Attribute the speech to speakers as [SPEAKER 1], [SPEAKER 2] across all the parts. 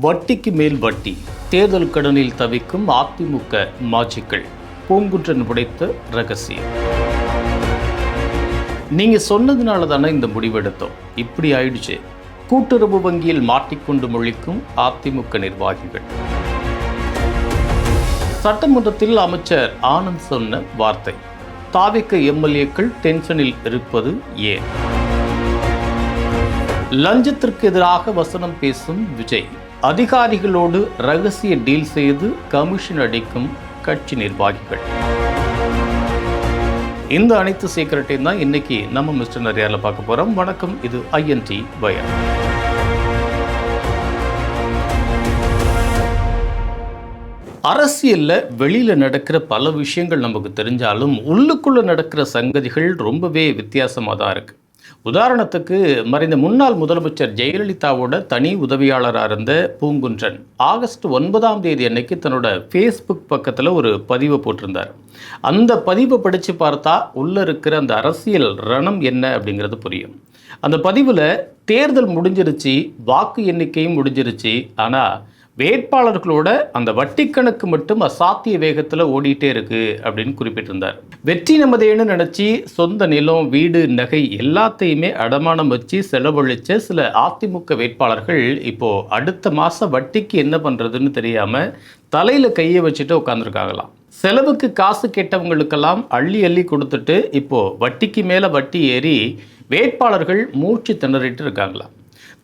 [SPEAKER 1] வட்டிக்கு மேல் வட்டி, தேர்தல் கடனில் தவிக்கும் அதிமுக மாஜிக்கள், பூங்குன்றன் உடைத்த ரகசியம். நீங்க சொன்னதுனால தானே இந்த முடிவெடுத்தோம், இப்படி ஆயிடுச்சு. கூட்டுறவு வங்கியில் மாட்டிக்கொண்டு முழிக்கும் அதிமுக நிர்வாகிகள். சட்டமன்றத்தில் அமைச்சர் ஆனந்த் சொன்ன வார்த்தை, தாவிக்க எம்எல்ஏக்கள் டென்ஷனில் இருப்பது ஏன்? லஞ்சத்திற்கு எதிராக வசனம் பேசும் விஜய், அதிகாரிகளோடு ரகசிய டீல் செய்து கமிஷன் அடிக்கும் கட்சி நிர்வாகிகள். இந்த அனைத்து சீக்கிரட்டையும் தான் இன்னைக்கு நம்ம மிஸ்டர் நிறையால பார்க்க போறோம். வணக்கம், இது ஐஎன்டி பயம். அரசியல்ல வெளியில நடக்கிற பல விஷயங்கள் நமக்கு தெரிஞ்சாலும் உள்ளுக்குள்ள நடக்கிற சங்கதிகள் ரொம்பவே வித்தியாசமாக தான் இருக்கு. உதாரணத்துக்கு, மறைந்த முன்னாள் முதலமைச்சர் ஜெயலலிதாவோட தனி உதவியாளராக இருந்த பூங்குன்றன் ஆகஸ்ட் 9 அன்னைக்கு தன்னோட ஃபேஸ்புக் பக்கத்தில் ஒரு பதிவை போட்டிருந்தார். அந்த பதிவை படித்து பார்த்தா உள்ளே இருக்கிற அந்த அரசியல் ரணம் என்ன அப்படிங்கிறது புரியும். அந்த பதிவில் தேர்தல் முடிஞ்சிருச்சு, வாக்கு எண்ணிக்கையும் முடிஞ்சிருச்சு, ஆனால் வேட்பாளர்களோட அந்த வட்டி கணக்கு மட்டும் அசாத்திய வேகத்தில் ஓடிட்டே இருக்கு அப்படின்னு குறிப்பிட்டிருந்தார். வெற்றி நமதேன்னு நினச்சி சொந்த நிலம், வீடு, நகை எல்லாத்தையுமே அடமானம் வச்சு செலவழித்த சில அதிமுக வேட்பாளர்கள் இப்போ அடுத்த மாதம் வட்டிக்கு என்ன பண்ணுறதுன்னு தெரியாமல் தலையில் கையை வச்சுட்டு உட்காந்துருக்காங்களாம். செலவுக்கு காசு கேட்டவங்களுக்கெல்லாம் அள்ளி அள்ளி கொடுத்துட்டு இப்போ வட்டிக்கு மேலே வட்டி ஏறி வேட்பாளர்கள் மூச்சு திணறிட்டு இருக்காங்களாம்.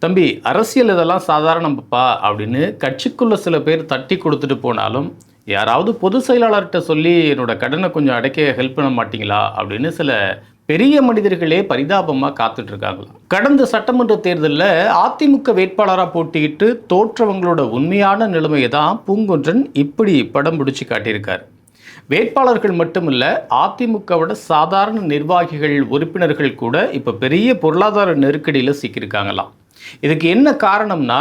[SPEAKER 1] தம்பி, அரசியல் இதெல்லாம் சாதாரணப்பா அப்படின்னு கட்சிக்குள்ளே சில பேர் தட்டி கொடுத்துட்டு போனாலும், யாராவது பொது செயலாளர்கிட்ட சொல்லி என்னோட கடனை கொஞ்சம் அடைக்க ஹெல்ப் பண்ண மாட்டிங்களா அப்படின்னு சில பெரிய மனிதர்களே பரிதாபமாக காத்துட்ருக்காங்களாம். கடந்த சட்டமன்ற தேர்தலில் அதிமுக வேட்பாளராக போட்டியிட்டு தோற்றவங்களோட உண்மையான நிலைமையை தான் பூங்குன்றன் இப்படி படம் பிடிச்சி காட்டியிருக்கார். வேட்பாளர்கள் மட்டுமில்ல, அதிமுகவோட சாதாரண நிர்வாகிகள், உறுப்பினர்கள் கூட இப்போ பெரிய பொருளாதார நெருக்கடியில் சிக்கியிருக்காங்களாம். இதுக்கு என்ன காரணம்னா,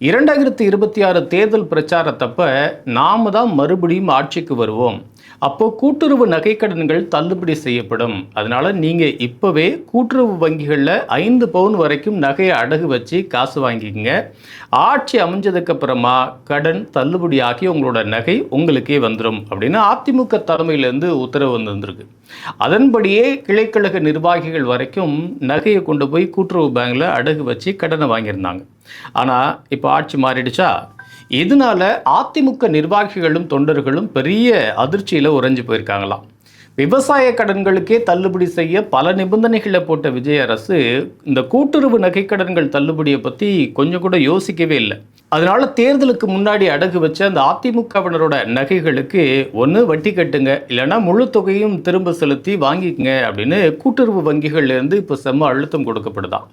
[SPEAKER 1] 2026 தேர்தல் பிரச்சாரத்தப்ப நாம தான் மறுபடியும் ஆட்சிக்கு வருவோம், அப்போது கூட்டுறவு நகைக்கடன்கள் தள்ளுபடி செய்யப்படும், அதனால் நீங்கள் இப்போவே கூட்டுறவு வங்கிகளில் 5 பவுன் வரைக்கும் நகையை அடகு வச்சு காசு வாங்கிக்கங்க, ஆட்சி அமைஞ்சதுக்கப்புறமா கடன் தள்ளுபடி ஆகி உங்களோட நகை உங்களுக்கே வந்துடும் அப்படின்னு அதிமுக தலைமையிலேருந்து உத்தரவு வந்திருக்கு. அதன்படியே கிளைக்கழக நிர்வாகிகள் வரைக்கும் நகையை கொண்டு போய் கூட்டுறவு பேங்கில் அடகு வச்சு கடனை வாங்கியிருந்தாங்க. ஆனால் இப்போ ஆட்சி மாறிடுச்சா? இதனால அதிமுக நிர்வாகிகளும் தொண்டர்களும் பெரிய அதிர்ச்சியில் உறைஞ்சு போயிருக்காங்களாம். விவசாய கடன்களுக்கே தள்ளுபடி செய்ய பல நிபந்தனைகளை போட்ட விஜய் அரசு இந்த கூட்டுறவு நகைக்கடன்கள் தள்ளுபடியை பற்றி கொஞ்சம் கூட யோசிக்கவே இல்லை. அதனால தேர்தலுக்கு முன்னாடி அடகு வச்ச அந்த அதிமுகவினரோட நகைகளுக்கு ஒன்று வட்டி கட்டுங்க, இல்லைன்னா முழு தொகையும் திரும்ப செலுத்தி வாங்கிக்கங்க அப்படின்னு கூட்டுறவு வங்கிகள்லேருந்து இப்போ செம்ம அழுத்தம் கொடுக்கப்படுதான்.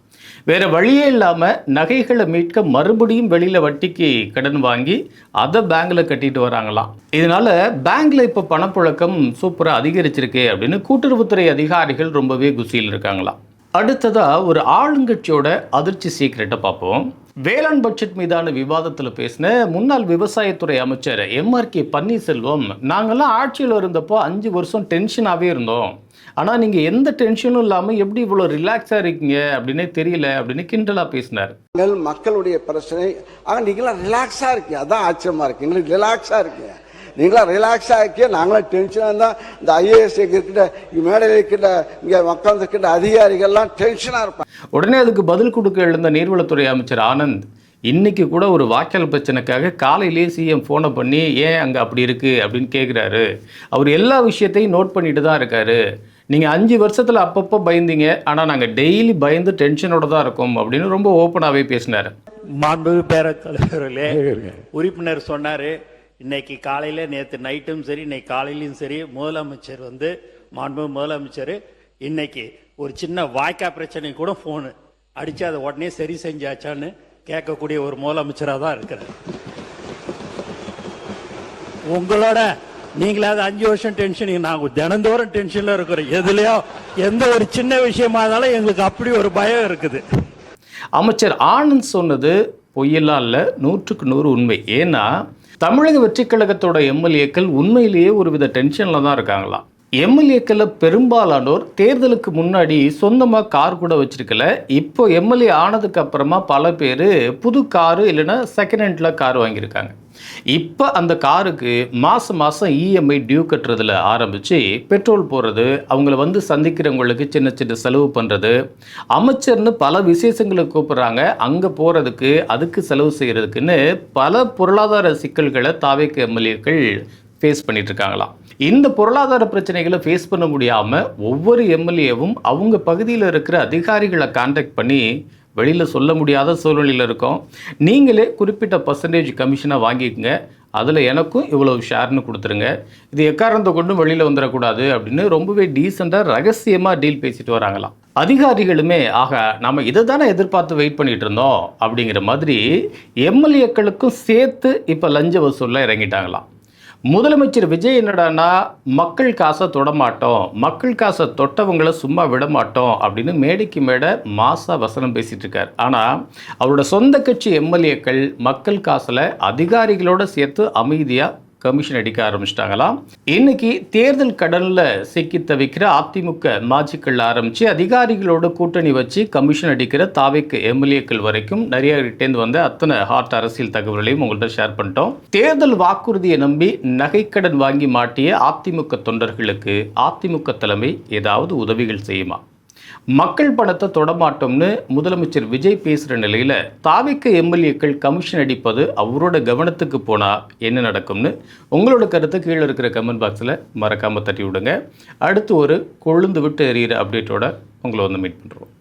[SPEAKER 1] வேறு வழியே இல்லாமல் நகைகளை மீட்க மறுபடியும் வெளியில் வட்டிக்கு கடன் வாங்கி அதை பேங்கில் கட்டிட்டு வராங்களாம். இதனால் பேங்கில் இப்போ பணப்புழக்கம் சூப்பராக அதிகரிச்சிருக்கு அப்படின்னு கூட்டுறவுத்துறை அதிகாரிகள் ரொம்பவே குசியில் இருக்காங்களாம். அடுத்ததாக ஒரு ஆளுங்கட்சியோட அதிர்ச்சி சீக்கிரட்டை பார்ப்போம். வேளாண் பட்ஜெட் மீதான விவாதத்தில் பேசின முன்னாள் விவசாயத்துறை அமைச்சர் எம்ஆர்கே பன்னீர்செல்வம், நாங்கள்லாம் ஆட்சியில் இருந்தப்போ 5 வருஷம் டென்ஷனாகவே இருந்தோம், ஆனால் நீங்கள் எந்த டென்ஷனும் இல்லாமல் எப்படி இவ்வளோ ரிலாக்ஸாக இருக்கீங்க அப்படின்னே தெரியல அப்படின்னு கிண்டலாக பேசினார்.
[SPEAKER 2] மக்களுடைய பிரச்சனை, நீங்களாம் ரிலாக்ஸாக இருக்கீங்க, அதான் ஆச்சரியமாக இருக்கு. எங்களுக்கு ரிலாக்ஸாக இருக்கீங்க, நீங்களாம் ரிலாக்ஸாக இருக்கிய, நாங்களாம் டென்ஷனாக இருந்தால் இந்த ஐஏஎஸ் இருக்கிட்ட, மேடையில் இருக்கின்ற, இங்கே மக்கள் இருக்கின்ற அதிகாரிகள்லாம் டென்ஷனாக இருப்பாங்க.
[SPEAKER 1] உடனே அதுக்கு பதில் கொடுக்க எழுந்த நீர்வளத்துறை அமைச்சர் ஆனந்த், இன்னைக்கு கூட ஒரு வாக்காளர் பிரச்சனைக்காக காலையிலேயே சிஎம் ஃபோனை பண்ணி ஏன் அங்கே அப்படி இருக்குது அப்படின்னு கேட்குறாரு. அவர் எல்லா விஷயத்தையும் நோட் பண்ணிட்டு தான் இருக்காரு. நீங்கள் 5 வருஷத்தில் அப்பப்போ பயந்தீங்க, ஆனால் நாங்கள் டெய்லி பயந்து டென்ஷனோட தான் இருக்கோம் அப்படின்னு ரொம்ப ஓப்பனாகவே பேசினார்.
[SPEAKER 3] மாண்பு பேரத்தலைவர்களே, உறுப்பினர் சொன்னார், இன்னைக்கு காலையில், நேற்று நைட்டும் சரி, இன்னைக்கு காலையிலையும் சரி, முதலமைச்சர் மாண்பு முதலமைச்சர் இன்னைக்கு ஒரு சின்ன வாய்க்கா பிரச்சனை கூட ஃபோனு அடித்து அதை உடனே சரி செஞ்சாச்சான்னு கேட்கக்கூடிய ஒரு முதலமைச்சராக தான் இருக்கிறார். உங்களோட நீங்களாவது 5 வருஷம் டென்ஷன், நாங்கள் தினந்தோறும் டென்ஷனில் இருக்கிறோம். எதுலையோ எந்த ஒரு சின்ன விஷயமா இருந்தாலும் எங்களுக்கு அப்படி ஒரு பயம் இருக்குது.
[SPEAKER 1] அமைச்சர் ஆனந்த் சொன்னது பொய்யெல்லாம் இல்லை, 100க்கு 100 உண்மை. ஏன்னா தமிழக வெற்றி கழகத்தோட எம்எல்ஏக்கள் உண்மையிலேயே ஒரு வித டென்ஷனில் தான் இருக்காங்களாம். எம்எல்ஏக்கள் பெரும்பாலானோர் தேர்தலுக்கு முன்னாடி சொந்தமாக கார் கூட வச்சிருக்கல. இப்போ எம்எல்ஏ ஆனதுக்கு அப்புறமா பல பேர் புது காரு இல்லைன்னா செகண்ட் ஹேண்டில் கார் வாங்கியிருக்காங்க. இப்போ அந்த காருக்கு மாதம் மாதம் இஎம்ஐ டியூ கட்டுறதுல ஆரம்பித்து பெட்ரோல் போடுறது, அவங்கள சந்திக்கிறவங்களுக்கு சின்ன சின்ன செலவு பண்ணுறது, அமைச்சர்னு பல விசேஷங்களுக்கு கூப்பிட்றாங்க, அங்கே போகிறதுக்கு அதுக்கு செலவு செய்கிறதுக்குன்னு பல பொருளாதார சிக்கல்களை தாவேக்கு எம்எல்ஏக்கள் ஃபேஸ் பண்ணிட்டு இருக்காங்களாம். இந்த பொருளாதார பிரச்சனைகளை ஃபேஸ் பண்ண முடியாமல் ஒவ்வொரு எம்எல்ஏவும் அவங்க பகுதியில் இருக்கிற அதிகாரிகளை கான்டாக்ட் பண்ணி வெளியில் சொல்ல முடியாத சூழ்நிலையில் இருக்கோம், நீங்களே குறிப்பிட்ட பர்சன்டேஜ் கமிஷனாக வாங்கிக்கங்க, அதில் எனக்கும் இவ்வளவு ஷேர்னு கொடுத்துருங்க, இது எக்காரணத்தை கொண்டும் வெளியில் வந்துடக்கூடாது அப்படின்னு ரொம்பவே டீசெண்டாக ரகசியமாக டீல் பேசிட்டு வராங்களாம். அதிகாரிகளுமே ஆக நம்ம இதை தானே எதிர்பார்த்து வெயிட் பண்ணிட்டு இருந்தோம் அப்படிங்கிற மாதிரி எம்எல்ஏக்களுக்கும் சேர்த்து இப்போ லஞ்ச வசூலில் இறங்கிட்டாங்களாம். முதலமைச்சர் விஜய் என்னடானா மக்கள் காசை தொடமாட்டோம், மக்கள் காசை தொட்டவங்களை சும்மா விடமாட்டோம் அப்படின்னு மேடைக்கு மேடை மாசா வசனம் பேசிட்டு இருக்கார். ஆனால் அவரோட சொந்த கட்சி எம்எல்ஏக்கள் மக்கள் காசில் அதிகாரிகளோட சேர்த்து அமைதியாக கமிஷன் அடிக்க ஆரம்பிச்சிட்டாங்களாம். இன்னைக்கு தேர்தல் கடனில் சிக்கி தவிக்கிற அதிமுக மாஜிக்கள் ஆரம்பித்து அதிகாரிகளோட கூட்டணி வச்சு கமிஷன் அடிக்கிற தாவேக்கு எம்எல்ஏக்கள் வரைக்கும் நிறைய கிட்டேந்து வந்த அத்தனை ஹாட் அரசியல் தகவல்களையும் உங்கள்கிட்ட ஷேர் பண்ணிட்டோம். தேர்தல் வாக்குறுதியை நம்பி நகைக்கடன் வாங்கி மாட்டிய அதிமுக தொண்டர்களுக்கு அதிமுக தலைமை ஏதாவது உதவிகள் செய்யுமா? மக்கள் பணத்தை தொடமாட்டோம்னு முதலமைச்சர் விஜய் பேசுகிற நிலையில் தாவேக்கு எம்எல்ஏக்கள் கமிஷன் அடிப்பது அவரோட கவனத்துக்கு போனால் என்ன நடக்கும்னு உங்களோட கருத்தை கீழே இருக்கிற கமெண்ட் பாக்ஸில் மறக்காமல் தட்டி விடுங்க. அடுத்து ஒரு கொழுந்து விட்டு எறிகிற அப்டேட்டோட உங்களை மீட் பண்ணுறோம்.